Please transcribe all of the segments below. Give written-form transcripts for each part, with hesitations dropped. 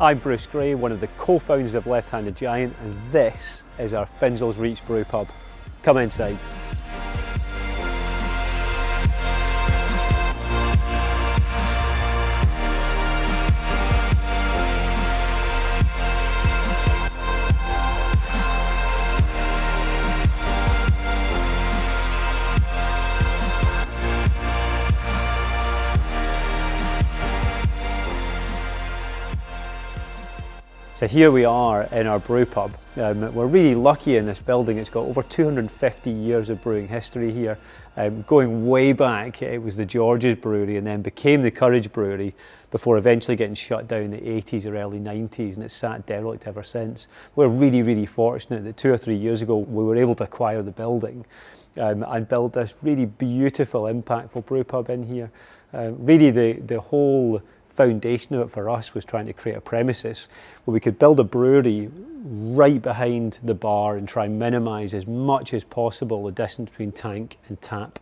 I'm Bruce Gray, one of the co-founders of Left Handed Giant, and this is our Finzel's Reach Brew Pub. Come inside. So here we are in our brew pub. We're really lucky in this building. It's got over 250 years of brewing history here. Going way back, it was the George's Brewery and then became the Courage Brewery before eventually getting shut down in the 80s or early 90s, and it's sat derelict ever since. We're really fortunate that 2 or 3 years ago we were able to acquire the building and build this really beautiful, impactful brew pub in here. Really the whole foundation of it for us was trying to create a premises where we could build a brewery right behind the bar and try and minimise as much as possible the distance between tank and tap.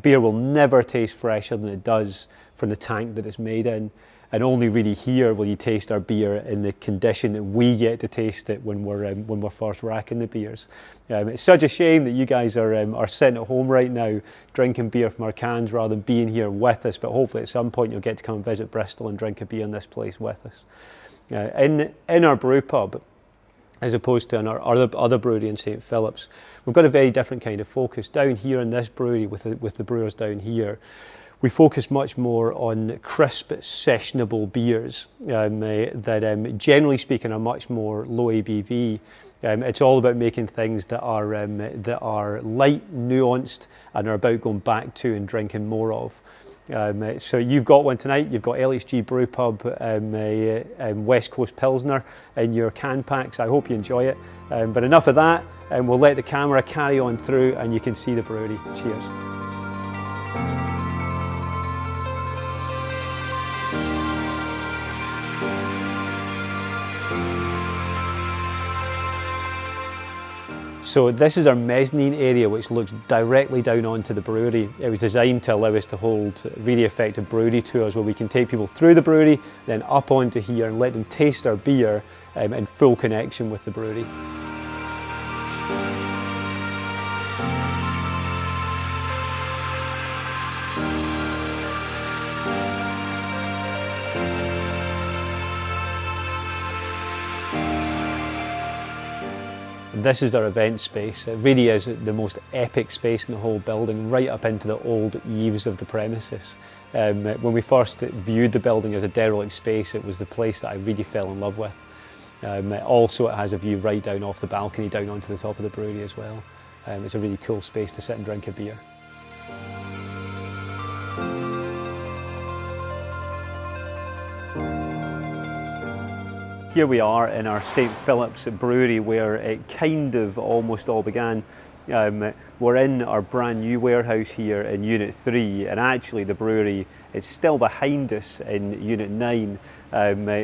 Beer will never taste fresher than it does from the tank that it's made in, and only really here will you taste our beer in the condition that we get to taste it when we're first racking the beers. It's such a shame that you guys are sitting at home right now drinking beer from our cans rather than being here with us, but hopefully at some point you'll get to come and visit Bristol and drink a beer in this place with us. In our brew pub, as opposed to in our other brewery in St Phillips, we've got a very different kind of focus. Down here in this brewery with the brewers down here, we focus much more on crisp, sessionable beers that generally speaking are much more low ABV. It's all about making things that are light, nuanced, and are about going back to and drinking more of. So you've got one tonight. You've got LHG Brew Pub West Coast Pilsner in your can packs. I hope you enjoy it. But enough of that, and we'll let the camera carry on through and you can see the brewery. Cheers. So this is our mezzanine area, which looks directly down onto the brewery. It was designed to allow us to hold really effective brewery tours where we can take people through the brewery, then up onto here and let them taste our beer in full connection with the brewery. This is our event space. It really is the most epic space in the whole building, right up into the old eaves of the premises. When we first viewed the building as a derelict space, it was the place that I really fell in love with. Also, it has a view right down off the balcony, down onto the top of the brewery as well. It's a really cool space to sit and drink a beer. Here we are in our St Phillips Brewery where it kind of almost all began. We're in our brand new warehouse here in Unit 3, and actually the brewery is still behind us in Unit 9.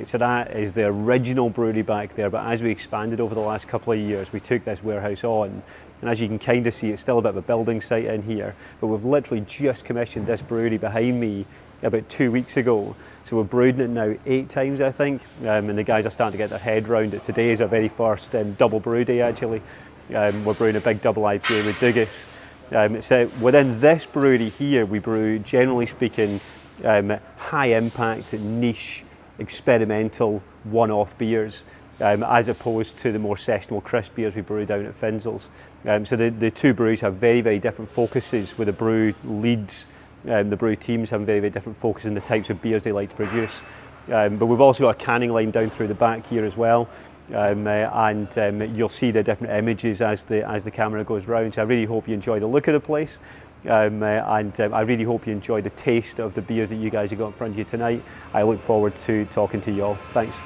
So that is the original brewery back there, but as we expanded over the last couple of years we took this warehouse on, and as you can kind of see it's still a bit of a building site in here, but we've literally just commissioned this brewery behind me about 2 weeks ago. So we're brewing it now 8 times I think, and the guys are starting to get their head around it. Today is our very first double brew day actually. We're brewing a big double IPA with Dugas. So within this brewery here we brew, generally speaking, high impact, niche, experimental, one-off beers, as opposed to the more sessionable crisp beers we brew down at Finzel's. So the two breweries have very different focuses, with the brew leads. The brew teams have very different focus in the types of beers they like to produce. But we've also got a canning line down through the back here as well. And you'll see the different images as the camera goes round. So I really hope you enjoy the look of the place. And I really hope you enjoy the taste of the beers that you guys have got in front of you tonight. I look forward to talking to you all. Thanks.